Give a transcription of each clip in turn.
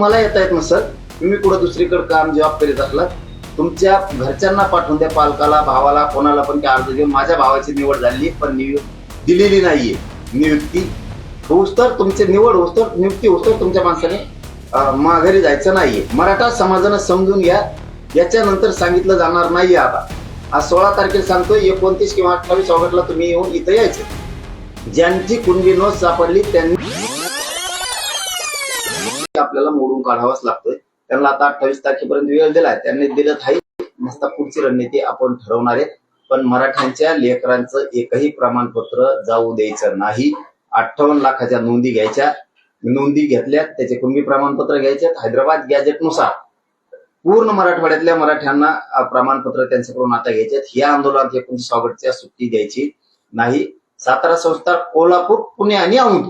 तुम्हाला येता येत नसेल, तुम्ही कुठं दुसरीकडे काम जॉब करीत असलात, तुमच्या घरच्यांना पाठवून द्या, पालकाला, भावाला, कोणाला पण अर्ज घेऊन माझ्या भावाची निवड झाली पण दिलेली नाहीये. नियुक्ती होऊस तर तुमची निवड होऊस तर नियुक्ती होऊस तर तुमच्या माणसाने माघारी जायचं नाहीये. मराठा समाजानं समजून घ्या, याच्यानंतर सांगितलं जाणार नाहीये. आता आज 16 तारखेला सांगतोय, 29 किंवा 28 ऑगस्टला तुम्ही येऊन इथं यायचं. ज्यांची कुणबी नोंद सापडली त्यांनी आपल्याला मोडून काढावाच लागतोय. त्यांना आता 28 तारखेपर्यंत वेळ दिलाय, त्यांनी दिलं आहे. नसता पुढची रणनीती आपण ठरवणार आहे. पण मराठ्यांच्या लेकरांचं एकही प्रमाणपत्र जाऊ द्यायचं नाही. 58 लाखाच्या नोंदी घ्यायच्या, नोंदी घेतल्या, त्याचे कुणबी प्रमाणपत्र घ्यायचे. हैदराबाद गॅजेटनुसार पूर्ण मराठवाड्यातल्या मराठ्यांना प्रमाणपत्र त्यांच्याकडून आता घ्यायचे. या आंदोलनात 29 ऑगस्टच्या सुट्टी द्यायची नाही. सातारा संस्थान, कोल्हापूर, पुणे आणि औंध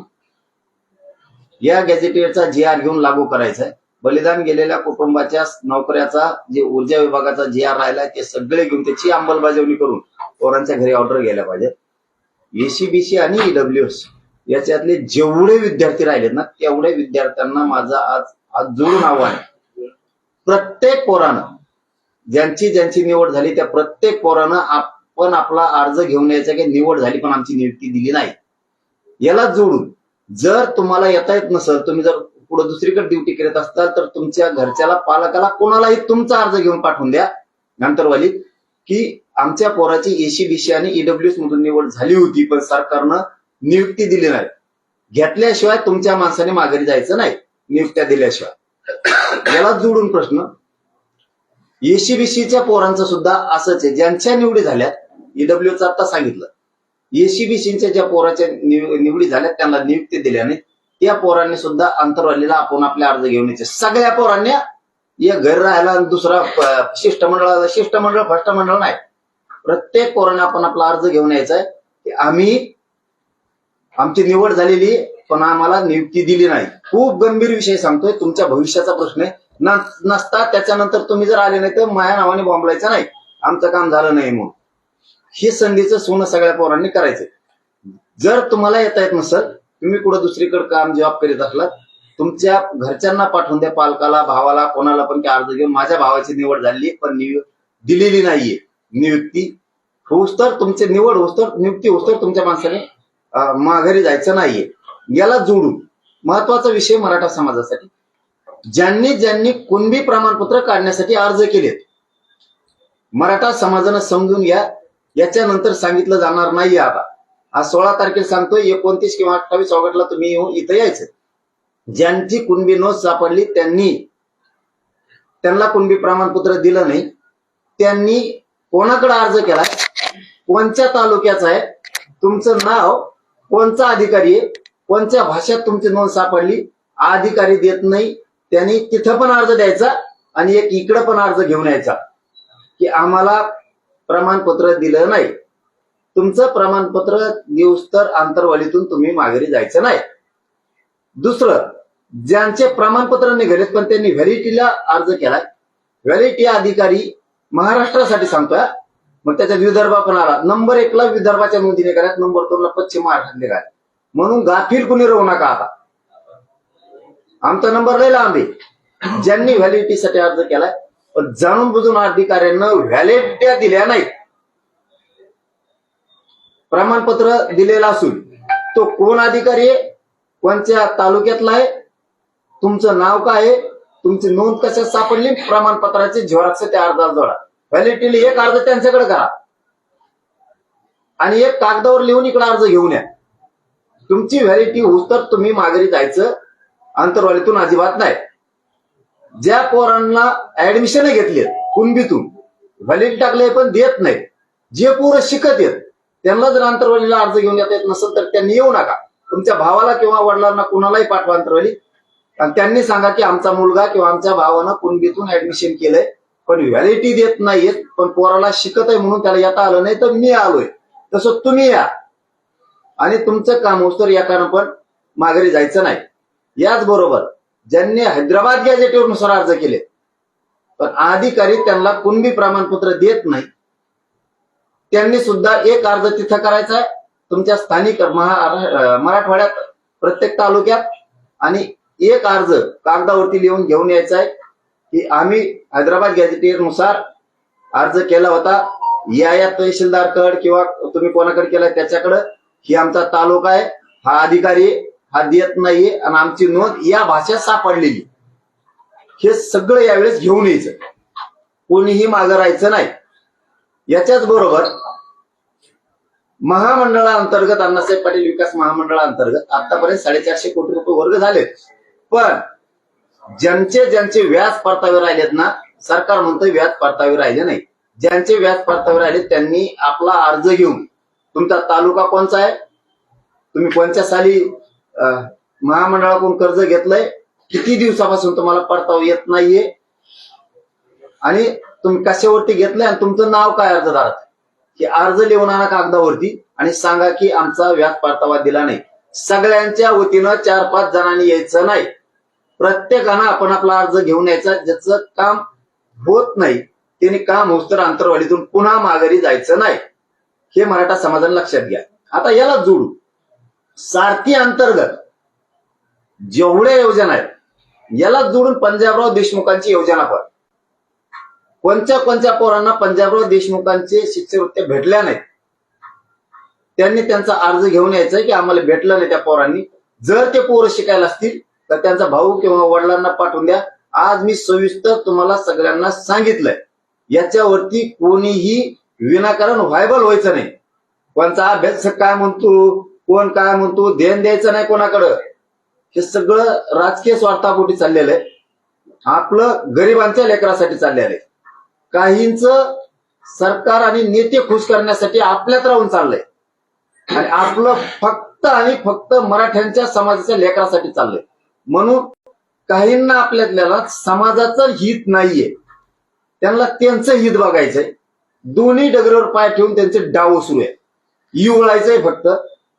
या गॅजेटियरचा GR घेऊन लागू करायचा आहे. बलिदान गेलेल्या कुटुंबाच्या नोकऱ्याचा जे ऊर्जा विभागाचा GR राहिला ते सगळे घेऊन त्याची अंमलबजावणी करून पोरांच्या घरी ऑर्डर घ्यायला पाहिजे. ACBC आणि EWS याच्यातले जेवढे विद्यार्थी राहिलेत ना, तेवढे विद्यार्थ्यांना माझं आज जोडून आव्हान आहे. प्रत्येक पोरानं ज्यांची निवड झाली त्या प्रत्येक पोरानं आपण आपला अर्ज घेऊन यायचा की निवड झाली पण आमची नियुक्ती दिली नाही. याला जोडून जर तुम्हाला येता येत नसेल, तुम्ही जर पुढे दुसरीकडे ड्युटी करत असताल तर तुमच्या घरच्याला, पालकाला, कोणालाही तुमचा अर्ज घेऊन पाठवून द्या नंतरवाली की आमच्या पोराची ACBC आणि EWS मधून निवड झाली होती पण सरकारनं नियुक्ती दिली नाही. घेतल्याशिवाय तुमच्या माणसाने माघारी जायचं नाही, नियुक्त्या दिल्याशिवाय. याला जोडून प्रश्न, ACBCच्या पोरांचं सुद्धा असंच आहे. ज्यांच्या निवडी झाल्या, EWSचं आता सांगितलं, ACBCच्या ज्या पोराच्या निवडी झाल्या त्यांना नियुक्ती दिल्याने त्या पोरांनी सुद्धा अंतरवालीला आपण आपले अर्ज घेऊन यायचे. सगळ्या पोरांनी एक घर राहायला दुसरा शिष्टमंडळ फर्स्ट मंडळ नाही, प्रत्येक पोराने आपण आपला अर्ज घेऊन यायचा आहे की आमची निवड झालेली पण आम्हाला नियुक्ती दिली नाही. खूप गंभीर विषय सांगतोय, तुमच्या भविष्याचा प्रश्न आहे. नसता त्याच्यानंतर तुम्ही जर आले नाही तर माया नावाने बॉम्बलायचं नाही, आमचं काम झालं नाही म्हणून. हे संधीचं सोनं सगळ्या पोरांनी करायचंय. जर तुम्हाला येता येत नसेल, तुम्ही कुठं दुसरीकडे काम जॉब करीत असलात, तुमच्या घरच्यांना पाठवून द्या, पालकाला, भावाला, कोणाला पण अर्ज घेऊन माझ्या भावाची निवड झाली पण दिलेली नाहीये. नियुक्ती होऊस तर तुमची निवड होऊस तर नियुक्ती होऊस तर तुमच्या माणसाने माघारी जायचं नाहीये. याला जोडून महत्वाचा विषय मराठा समाजासाठी, ज्यांनी कुणबी प्रमाणपत्र काढण्यासाठी अर्ज केलेत, मराठा समाजानं समजून घ्या, याच्यानंतर सांगितलं जाणार नाहीये. आता आज 16 तारखेला सांगतोय, 29 किंवा 28 ऑगस्टला तुम्ही येऊन इथं यायचं. ज्यांची कुणबी नोंद सापडली त्यांना कुणबी प्रमाणपत्र दिलं नाही, त्यांनी कोणाकडे अर्ज केलाय, कोणत्या तालुक्याचा आहे, तुमचं नाव, कोणचा अधिकारी आहे, कोणत्या भाषेत तुमची नोंद सापडली, अधिकारी देत नाही, त्यांनी तिथं पण अर्ज द्यायचा आणि एक इकडं पण अर्ज घेऊन यायचा की आम्हाला प्रमाणपत्र दिलं नाही. तुमचं प्रमाणपत्र देऊस तर आंतरवालीतून तुम्ही माघारी जायचं नाही. दुसरं, ज्यांचे प्रमाणपत्र निघालेत पण त्यांनी व्हॅलिडिटीला अर्ज केलाय, व्हॅलिडिटी अधिकारी महाराष्ट्रासाठी सांगतोय, मग त्याच्यात विदर्भ पण आला. नंबर 1 ला विदर्भाच्या नोंदी निघाल्यात, नंबर 2 ला पश्चिम महाराष्ट्रात निघाल्या. म्हणून गाफील कुणी राहू नका. आता आमचा नंबर लय लांब आहे. ज्यांनी व्हॅलिडिटीसाठी अर्ज केलाय पण जाणून बुजून अधिकाऱ्यांना व्हॅलिडिटी दिल्या नाही, प्रमाणपत्र दिलेलं असून तो कोण अधिकारी आहे, कोणत्या तालुक्यातला आहे, तुमचं नाव काय आहे, तुमची नोंद कशात सापडली, प्रमाणपत्राचे झेरॉक्स त्या अर्जाला जोडा. व्हॅलिडिटीला एक अर्ज त्यांच्याकडे करा आणि एक कागदावर लिहून इकडे अर्ज घेऊन या. तुमची व्हॅलिडिटी होऊस तर तुम्ही माघारी जायचं, अंतरवालीतून अजिबात नाही. ज्या पोरांना ऍडमिशन घेतले कुणबीतून व्हॅलिडिटी टाकले पण देत नाही, जे पोरं शिकत येत त्यांना जर अंतरवालीला अर्ज घेऊन येता येत नसेल तर त्यांनी येऊ नका. तुमच्या भावाला किंवा वडिलांना कुणालाही पाठवा अंतरवाली आणि त्यांनी सांगा की आमचा मुलगा किंवा आमच्या भावानं कुणबीतून ऍडमिशन केलंय पण व्हॅलिडिटी देत नाहीयेत, पण पोराला शिकत आहे म्हणून त्याला येता आलं नाही तर मी आलोय, तसं तुम्ही या आणि तुमचं काम होतं एकानं पण माघारी जायचं नाही. याचबरोबर ज्यांनी हैदराबाद गॅजेटनुसार अर्ज केले पण अधिकारी त्यांना कुणबी प्रमाणपत्र देत नाही, त्यांनी सुद्धा एक अर्ज तिथं करायचा आहे तुमच्या स्थानिक मराठवाड्यात प्रत्येक तालुक्यात आणि एक अर्ज कागदावरती लिहून घेऊन यायचा आहे की आम्ही हैदराबाद गॅझेटियर नुसार अर्ज केला होता, या तहसीलदारकडे किंवा तुम्ही कोणाकडे केलाय त्याच्याकडे, ही आमचा तालुका आहे, हा अधिकारी हा देत नाहीये आणि आमची नोंद या भाषेत सापडलेली, हे सगळं यावेळेस घेऊन यायचं, कोणीही मागं राहायचं नाही. याच्याच बरोबर महामंडळाअंतर्गत अण्णासाहेब पाटील विकास महामंडळाअंतर्गत आतापर्यंत 450 कोटी रुपये वर्ग झालेत. पण ज्यांचे ज्यांचे व्याज परतावे राहिलेत ना, सरकार म्हणतं व्याज परतावे राहिले नाही, ज्यांचे व्याज परतावे राहिले त्यांनी आपला अर्ज घेऊन, तुमचा तालुका कोणचा आहे, तुम्ही कोणत्या साली महामंडळाकडून कर्ज घेतलंय, किती दिवसापासून तुम्हाला परतावा येत नाहीये आणि तुम्ही कशावरती घेतलंय आणि तुमचं नाव काय अर्जदारात, हे अर्ज लिहून आणा कागदावरती आणि सांगा की आमचा व्याज परतावा दिला नाही. सगळ्यांच्या वतीनं 4-5 जणांनी यायचं नाही, प्रत्येकानं आपण आपला अर्ज घेऊन यायचा. ज्याचं काम होत नाही त्यांनी काम होस्तर अंतरवालीतून पुन्हा माघारी जायचं नाही, हे मराठा समाजाने लक्षात घ्या. आता याला जोडू, सारथी अंतर्गत जेवढ्या योजना आहेत याला जोडून पंजाबराव देशमुखांची योजना पण, कोणत्या पोरांना पंजाबराव देशमुखांचे शिष्यवृत्त्या भेटल्या नाहीत, त्यांनी त्यांचा अर्ज घेऊन यायचा की आम्हाला भेटलं नाही त्या पोरांनी. जर ते पोरं शिकायला असतील तर त्यांचा भाऊ किंवा वडिलांना पाठवून द्या. आज मी सविस्तर तुम्हाला सगळ्यांना सांगितलंय, याच्यावरती कोणीही विनाकारण व्हायबल व्हायचं नाही. कोणचा अभ्यासक काय म्हणतो, कोण काय म्हणतो, ध्यान द्यायचं नाही कोणाकडं. हे सगळं राजकीय स्वार्थापोटी चाललेलं आहे, आपलं गरिबांच्या लेकरासाठी चाललेलं आहे. काहींच सरकार आणि नेते खुश करण्यासाठी आपल्यात राहून चाललंय आणि आपलं फक्त आणि फक्त मराठ्यांच्या समाजाच्या लेकरासाठी चाललंय. म्हणून काहींना आपल्यातल्याला समाजाचं हित नाहीये, त्यांना त्यांचं हित बघायचंय. दोन्ही डगरीवर पाय ठेवून त्यांचे डाव सुरू आहे, इवळायचंय फक्त.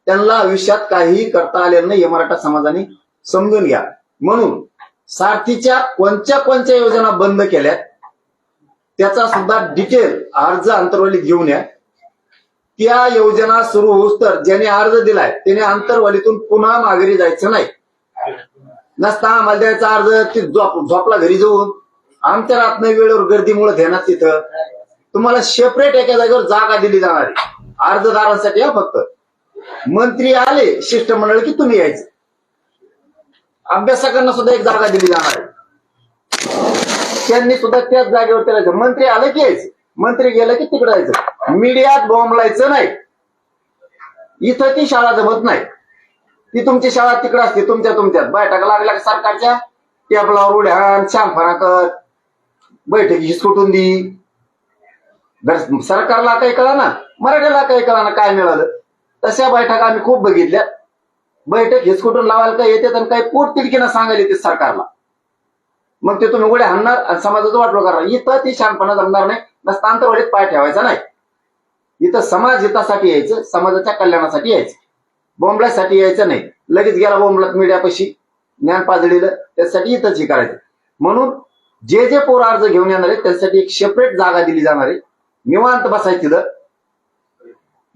त्यांना आयुष्यात काहीही करता आलेलं नाही, हे मराठा समाजाने समजून घ्या. म्हणून सारथीच्या कोणत्या योजना बंद केल्यात त्याचा सुद्धा डिटेल अर्ज अंतरवालीत घेऊन या. त्या योजना सुरू होऊस तर ज्याने अर्ज दिलाय त्याने अंतरवालीतून पुन्हा माघारी जायचं नाही. नसता आम्हाला द्यायचा अर्ज झोपला घरी जाऊन, आमच्या रात्र वेळेवर गर्दीमुळे ध्यानात तिथं तुम्हाला सेपरेट एका जागेवर जागा दिली जाणार आहे अर्जदारांसाठी. फक्त मंत्री आले शिष्टमंडळ की तुम्ही यायचं, अभ्यासकांना सुद्धा एक जागा दिली जाणार आहे, त्यांनी सुद्धा त्याच जागेवर करायचं. मंत्री आलं की यायचं, मंत्री गेलं की तिकडे जायचं. मीडियात बोंबलायचं नाही, इथं ती शाळा जमत नाही. ती तुमची शाळा तिकडे असते, तुमच्यात बैठका लागल्या सरकारच्या टेबलावर उड्या शामफाना कर, बैठकी हिसकटून दी. सरकारला काही कळा ना, मराठ्याला काही कळा ना काय मिळालं. तशा बैठका आम्ही खूप बघितल्या. बैठक हिसकटून लावायला काय येते आणि काही पोट तिडकीनं सांगायला येते सरकारला, मग ते तुम्ही उड्या हाणणार आणि समाजाचं वाटलं करणार. इथं ती शानपणा जमणार नाही, नसतांतरवाडीत पाय ठेवायचा नाही. इथं समाज हितासाठी यायचं, समाजाच्या कल्याणासाठी यायचं, बोंबल्यासाठी यायचं नाही. लगेच गेला बोंबलात मीडियापाशी ज्ञान पाजळीलं, त्यासाठी इथंच हे करायचं. म्हणून जे पोर अर्ज घेऊन येणार आहे त्यासाठी एक सेपरेट जागा दिली जाणार आहे, निवांत बसायची. तिथं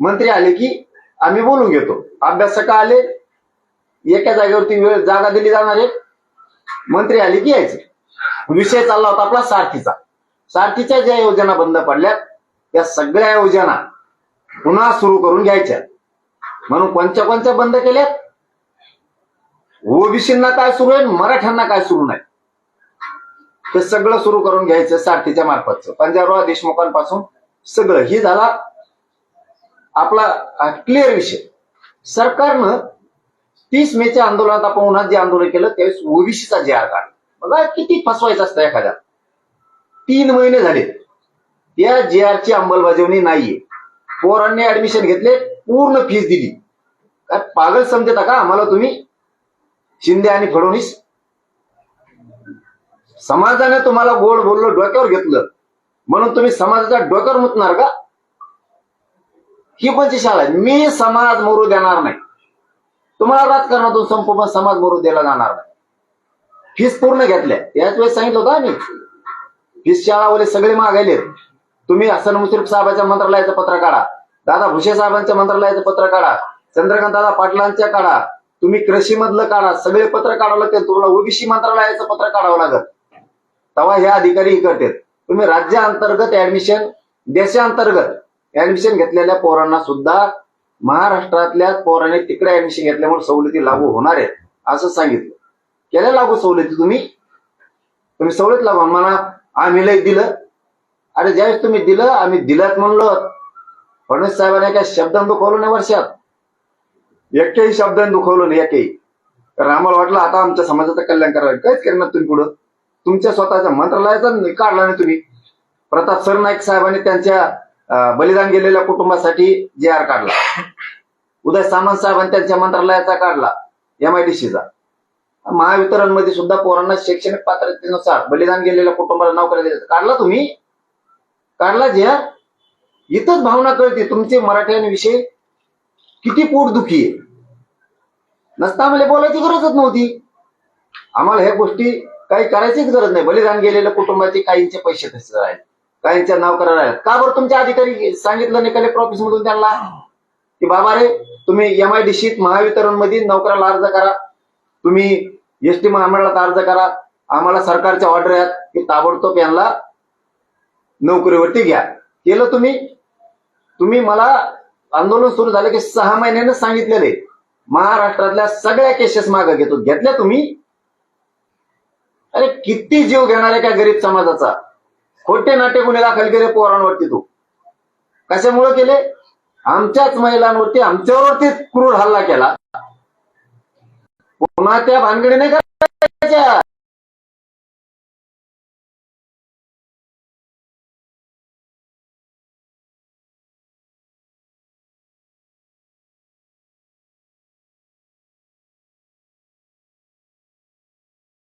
मंत्री आले की आम्ही बोलून घेतो, अभ्यासक आले एका जागेवरती जागा दिली जाणार आहे, मंत्री आले की यायचं. विषय चालला होता आपला सारथीचा. सारथीच्या ज्या योजना बंद पडल्या त्या सगळ्या योजना पुन्हा सुरू करून घ्यायच्या. म्हणून कोणत्या बंद केल्यात, ओबीसींना काय सुरू आहे, मराठ्यांना काय सुरू नाही, हे सगळं सुरू करून घ्यायचं सारथीच्या मार्फतचं. पंजाबराव देशमुखांपासून सगळं ही झाला आपला क्लिअर विषय. सरकारनं 30 मेच्या आंदोलनात आपण उन्हात जे आंदोलन केलं त्यावेळेस ओबीसीचा जे आर काढला. बघा किती फसवायचं असतं एखाद्या. 3 महिने झाले त्या जे आरची अंमलबजावणी नाहीये. पोरांनी ऍडमिशन घेतले, पूर्ण फीस दिली. काय पागल समजता का आम्हाला तुम्ही? शिंदे आणि फडणवीस, समाजाने तुम्हाला गोड बोललं, डोक्यावर घेतलं म्हणून तुम्ही समाजाच्या डोक्यावर मुतणार का? ही कोणती शाळा आहे? मी समाज मरू देणार नाही, तुम्हाला राजकारणातून संपूर्ण समाज मरू दिला जाणार नाही. फीस पूर्ण घेतल्या, याच वेळेस सांगितलं होतं आम्ही, फीस शाळावाले सगळे मागायले. तुम्ही हसन मुश्रीफ साहेबांच्या मंत्रालयाचं पत्र काढा, दादा भुसे साहेबांच्या मंत्रालयाचं पत्र काढा, चंद्रकांत दादा पाटलांच्या काढा, तुम्ही कृषी मधलं काढा, सगळे पत्र काढावं लागतील, तुम्हाला ओबीसी मंत्रालयाचं पत्र काढावं लागत, तेव्हा हे अधिकारी हे करतात. तुम्ही राज्याअंतर्गत ऍडमिशन, देशांतर्गत ऍडमिशन घेतलेल्या पोरांना सुद्धा महाराष्ट्रातल्या पोरांनी तिकडे ऍडमिशन घेतल्यामुळे सवलती लागू होणार आहेत असं सांगितलं. केल्या लागू सवलती? तुम्ही सवलत लागू म्हणा आम्ही लय दिलं. अरे ज्यावेळेस तुम्ही दिलं, आम्ही दिलात म्हणलो, फडणवीस साहेबांनी काय शब्दांत दुखवलं नाही वर्षात, एकही शब्दांत दुखवलं नाही एकही. कारण आम्हाला वाटलं आता आमच्या समाजाचं कल्याण करावं, काहीच करणार तुम्ही पुढं. तुमच्या स्वतःच्या मंत्रालयाचा काढला नाही तुम्ही. प्रताप सरनाईक साहेबांनी त्यांच्या बलिदान गेलेल्या कुटुंबासाठी JR काढला. उदय सामंत साहेबांनी त्यांच्या मंत्रालयाचा काढला, MIDCचा. महावितरण मध्ये सुद्धा पोरांना शैक्षणिक पात्रतेनुसार बलिदान गेलेल्या कुटुंबाला नोकऱ्या दिल्या, काढला तुम्ही? काढला JR? इथंच भावना कळते तुमचे मराठ्यांविषयी किती पोटदुखी आहे. नसता आम्हाला बोलायची गरजच नव्हती. आम्हाला ह्या गोष्टी काही करायचीच गरज नाही. बलिदान गेलेल्या कुटुंबाचे काहींचे पैसे कसे आहेत, काहींच्या नोकऱ्या राहिल्यात. का बरं तुमचे अधिकारी सांगितलं नाही कलेक्टर ऑफिस मधून त्यांना की बाबा रे तुम्ही MIDCत महावितरण मध्ये नोकऱ्याला अर्ज करा, तुम्ही ST महामंडळात अर्ज करा, आम्हाला सरकारच्या ऑर्डर आहेत की ताबडतोब यांना नोकरीवरती घ्या. केलं तुम्ही मला आंदोलन सुरू झालं की 6 महिन्यानं सांगितलेले महाराष्ट्रातल्या सगळ्या केसेस मागे घेतल्या तुम्ही. अरे किती जीव घेणार आहे का गरीब समाजाचा? खोटे नाटे गुन्हे दाखल केले पोरांवरती. तू कशामुळे केले? आमच्याच महिलांवरती, आमच्यावरती क्रूर हल्ला केला. पुन्हा त्या भानगडी नाही करायच्या.